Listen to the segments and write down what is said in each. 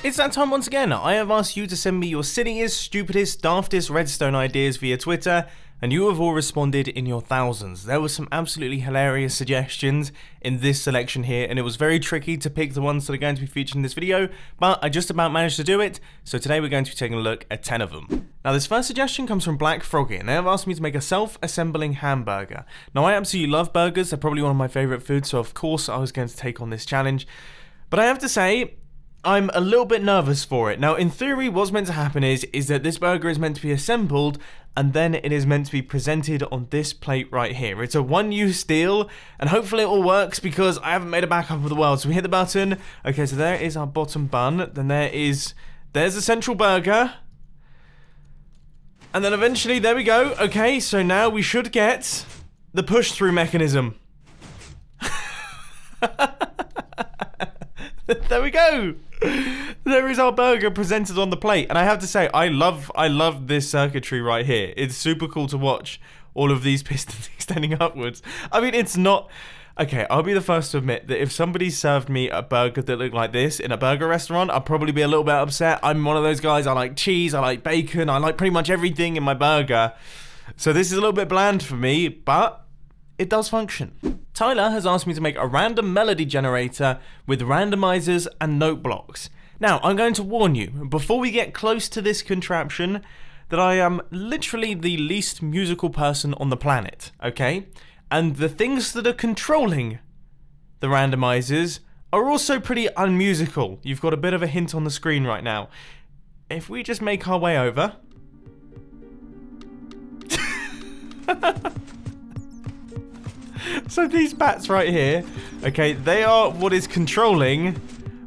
It's that time once again. I have asked you to send me your silliest, stupidest, daftest redstone ideas via Twitter, and you have all responded in your thousands. There were some absolutely hilarious suggestions in this selection here, and it was very tricky to pick the ones that are going to be featured in this video, but I just about managed to do it, so today we're going to be taking a look at 10 of them. Now this first suggestion comes from Froggy, and they have asked me to make a self-assembling hamburger. Now I absolutely love burgers, they're probably one of my favourite foods, so of course I was going to take on this challenge, but I have to say, I'm a little bit nervous for it. Now, in theory, what's meant to happen is that this burger is meant to be assembled, and then it is meant to be presented on this plate right here. It's a one-use deal, and hopefully it all works because I haven't made a backup of the world. So we hit the button. Okay, so there is our bottom bun. Then there's the central burger. And then eventually, there we go. Okay, so now we should get the push-through mechanism. There we go. There is our burger presented on the plate, and I have to say, I love this circuitry right here. It's super cool to watch all of these pistons extending upwards. I mean, it's not okay. I'll be the first to admit that if somebody served me a burger that looked like this in a burger restaurant, I'd probably be a little bit upset. I'm one of those guys. I like cheese, I like bacon, I like pretty much everything in my burger. So this is a little bit bland for me, but it does function. Tyler has asked me to make a random melody generator with randomizers and note blocks. Now, I'm going to warn you, before we get close to this contraption, that I am literally the least musical person on the planet, okay? And the things that are controlling the randomizers are also pretty unmusical. You've got a bit of a hint on the screen right now. If we just make our way over... So these bats right here, okay, they are what is controlling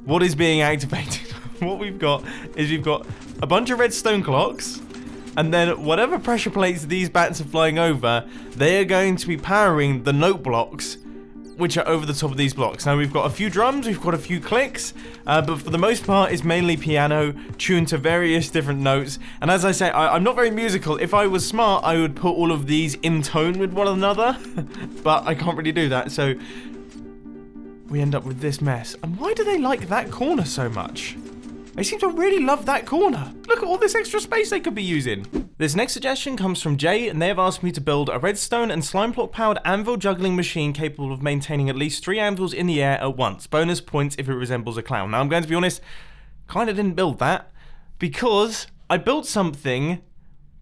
what is being activated. What we've got is we've got a bunch of redstone clocks, and then whatever pressure plates these bats are flying over, they are going to be powering the note blocks, which are over the top of these blocks. Now we've got a few drums, we've got a few clicks, but for the most part it's mainly piano, tuned to various different notes. And as I say, I'm not very musical. If I was smart, I would put all of these in tone with one another, but I can't really do that, so we end up with this mess. And why do they like that corner so much? They seem to really love that corner. Look at all this extra space they could be using. This next suggestion comes from Jay, and they have asked me to build a redstone and slime block powered anvil juggling machine capable of maintaining at least 3 anvils in the air at once. Bonus points if it resembles a clown. Now I'm going to be honest, kind of didn't build that because I built something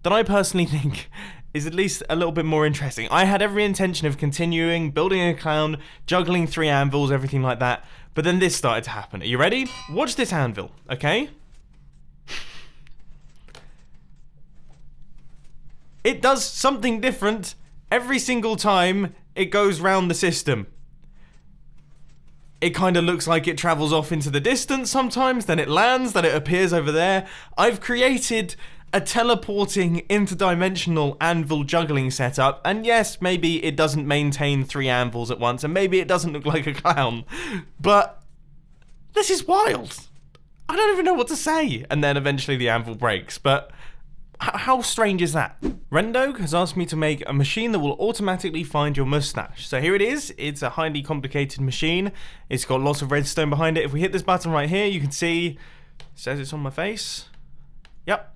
that I personally think is at least a little bit more interesting. I had every intention of continuing, building a clown, juggling 3 anvils, everything like that. But then this started to happen. Are you ready? Watch this anvil, okay? It does something different every single time it goes round the system. It kind of looks like it travels off into the distance sometimes, then it lands, then it appears over there. I've created a teleporting interdimensional anvil juggling setup, and yes, maybe it doesn't maintain 3 anvils at once, and maybe it doesn't look like a clown, but this is wild. I don't even know what to say. And then eventually the anvil breaks, but how strange is that? Rendo has asked me to make a machine that will automatically find your mustache. So here it is. It's a highly complicated machine. It's got lots of redstone behind it. If we hit this button right here, you can see it says it's on my face. Yep.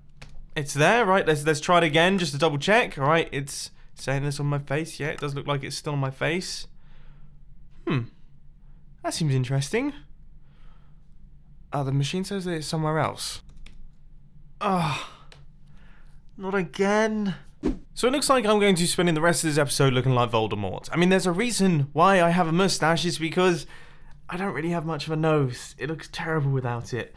It's there, right? Let's try it again just to double check. All right, it's saying this on my face. Yeah, it does look like it's still on my face. That seems interesting. The machine says that it's somewhere else. Not again. So it looks like I'm going to be spending the rest of this episode looking like Voldemort. I mean, there's a reason why I have a mustache. It's because I don't really have much of a nose. It looks terrible without it.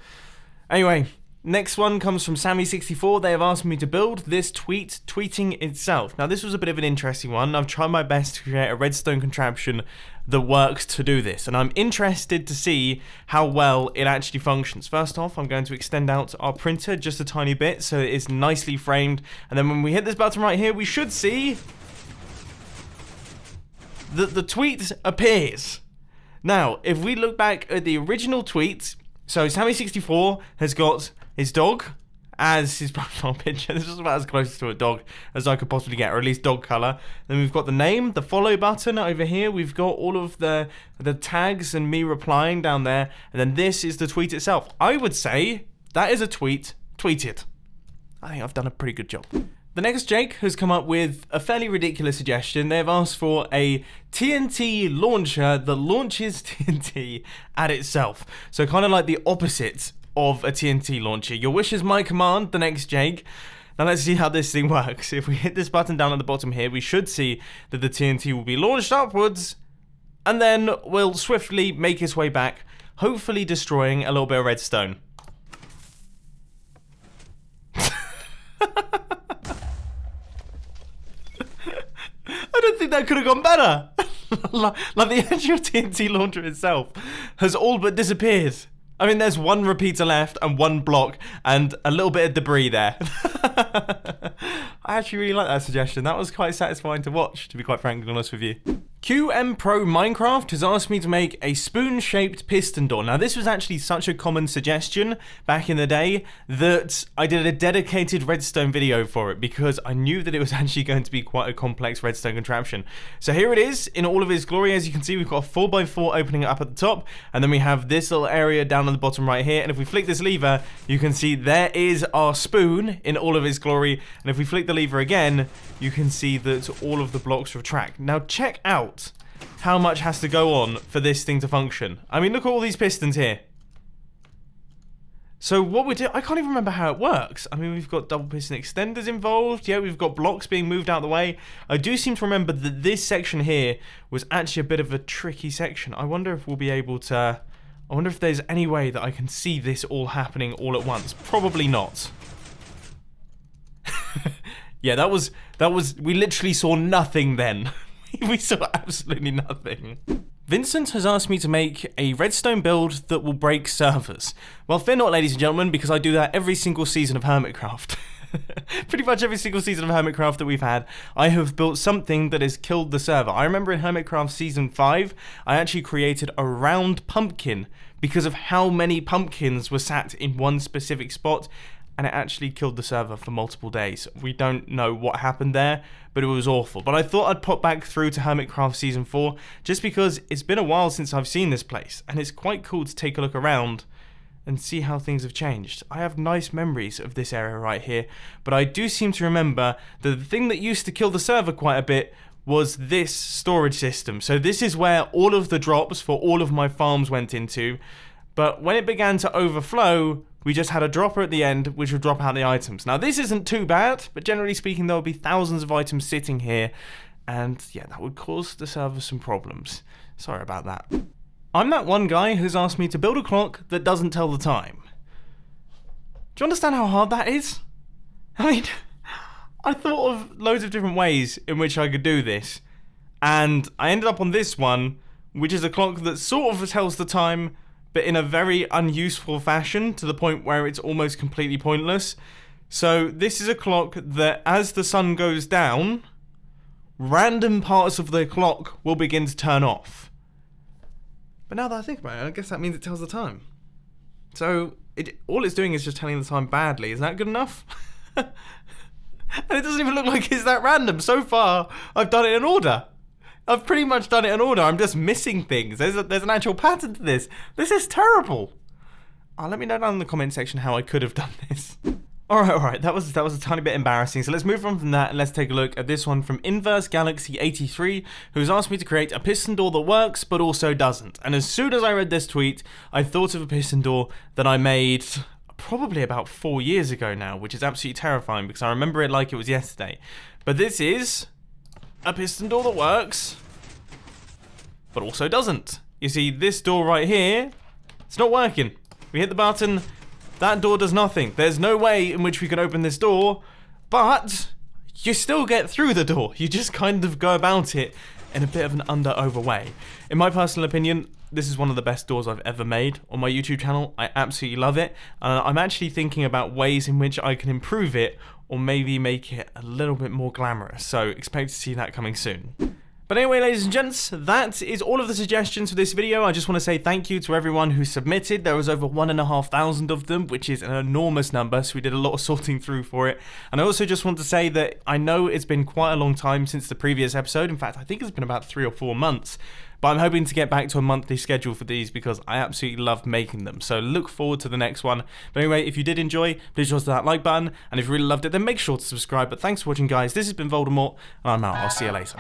Anyway. Next one comes from Sammy64. They have asked me to build this tweeting itself. Now this was a bit of an interesting one. I've tried my best to create a redstone contraption that works to do this, and I'm interested to see how well it actually functions. First off, I'm going to extend out our printer just a tiny bit so it's nicely framed, and then when we hit this button right here, we should see that the tweet appears. Now, if we look back at the original tweet, so Sammy64 has got his dog as his profile picture. This is about as close to a dog as I could possibly get, or at least dog colour. Then we've got the name, the follow button over here. We've got all of the tags and me replying down there. And then this is the tweet itself. I would say that is a tweet tweeted. I think I've done a pretty good job. The next Jake has come up with a fairly ridiculous suggestion. They've asked for a TNT launcher that launches TNT at itself. So kind of like the opposite of a TNT launcher. Your wish is my command, the next Jake. Now let's see how this thing works. If we hit this button down at the bottom here, we should see that the TNT will be launched upwards and then will swiftly make its way back, hopefully destroying a little bit of redstone. I don't think that could have gone better. Like the actual TNT launcher itself has all but disappeared. I mean, there's one repeater left and one block and a little bit of debris there. I actually really like that suggestion. That was quite satisfying to watch, to be quite frankly honest with you. QMPRO Minecraft has asked me to make a spoon-shaped piston door. Now, this was actually such a common suggestion back in the day that I did a dedicated redstone video for it because I knew that it was actually going to be quite a complex redstone contraption. So here it is in all of its glory. As you can see, we've got a 4x4 opening up at the top, and then we have this little area down on the bottom right here. And if we flick this lever, you can see there is our spoon in all of its glory. And if we flick the lever again, you can see that all of the blocks retract. Now check out how much has to go on for this thing to function. I mean, look at all these pistons here. So what we do, I can't even remember how it works. I mean, we've got double piston extenders involved. Yeah, we've got blocks being moved out of the way. I do seem to remember that this section here was actually a bit of a tricky section. I wonder if we'll be able to, I wonder if there's any way that I can see this all happening all at once. Probably not. Yeah, that was, we literally saw nothing then. We saw absolutely nothing. Vincent has asked me to make a redstone build that will break servers. Well, fear not, ladies and gentlemen, because I do that every single season of Hermitcraft. Pretty much every single season of Hermitcraft that we've had, I have built something that has killed the server. I remember in Hermitcraft Season 5, I actually created a round pumpkin because of how many pumpkins were sat in one specific spot, and it actually killed the server for multiple days. We don't know what happened there, but it was awful. But I thought I'd pop back through to Hermitcraft Season 4, just because it's been a while since I've seen this place, and it's quite cool to take a look around and see how things have changed. I have nice memories of this area right here, but I do seem to remember that the thing that used to kill the server quite a bit was this storage system. So this is where all of the drops for all of my farms went into, but when it began to overflow, we just had a dropper at the end, which would drop out the items. Now, this isn't too bad, but generally speaking, there will be thousands of items sitting here, and yeah, that would cause the server some problems. Sorry about that. I'm that one guy who's asked me to build a clock that doesn't tell the time. Do you understand how hard that is? I mean, I thought of loads of different ways in which I could do this, and I ended up on this one, which is a clock that sort of tells the time, but in a very unuseful fashion, to the point where it's almost completely pointless. So this is a clock that, as the sun goes down, random parts of the clock will begin to turn off. But now that I think about it, I guess that means it tells the time. So all it's doing is just telling the time badly. Is that good enough? And it doesn't even look like it's that random. So far, I've done it in order. I've pretty much done it in order. I'm just missing things. There's an actual pattern to this. This is terrible. Let me know down in the comment section how I could have done this. All right. That was a tiny bit embarrassing. So let's move on from that and let's take a look at this one from Inverse Galaxy 83, who's asked me to create a piston door that works but also doesn't. And as soon as I read this tweet, I thought of a piston door that I made probably about 4 years ago now, which is absolutely terrifying because I remember it like it was yesterday. But this is a piston door that works, but also doesn't. You see, this door right here, it's not working. We hit the button, that door does nothing. There's no way in which we can open this door, but you still get through the door. You just kind of go about it in a bit of an under-over way. In my personal opinion, this is one of the best doors I've ever made on my YouTube channel. I absolutely love it. I'm actually thinking about ways in which I can improve it or maybe make it a little bit more glamorous. So expect to see that coming soon. But anyway, ladies and gents, that is all of the suggestions for this video. I just want to say thank you to everyone who submitted. There was over 1,500 of them, which is an enormous number, so we did a lot of sorting through for it. And I also just want to say that I know it's been quite a long time since the previous episode. In fact, I think it's been about 3 or 4 months. But I'm hoping to get back to a monthly schedule for these because I absolutely love making them. So look forward to the next one. But anyway, if you did enjoy, please just hit that like button. And if you really loved it, then make sure to subscribe. But thanks for watching, guys. This has been Voldemort, and I'm out. I'll see you later.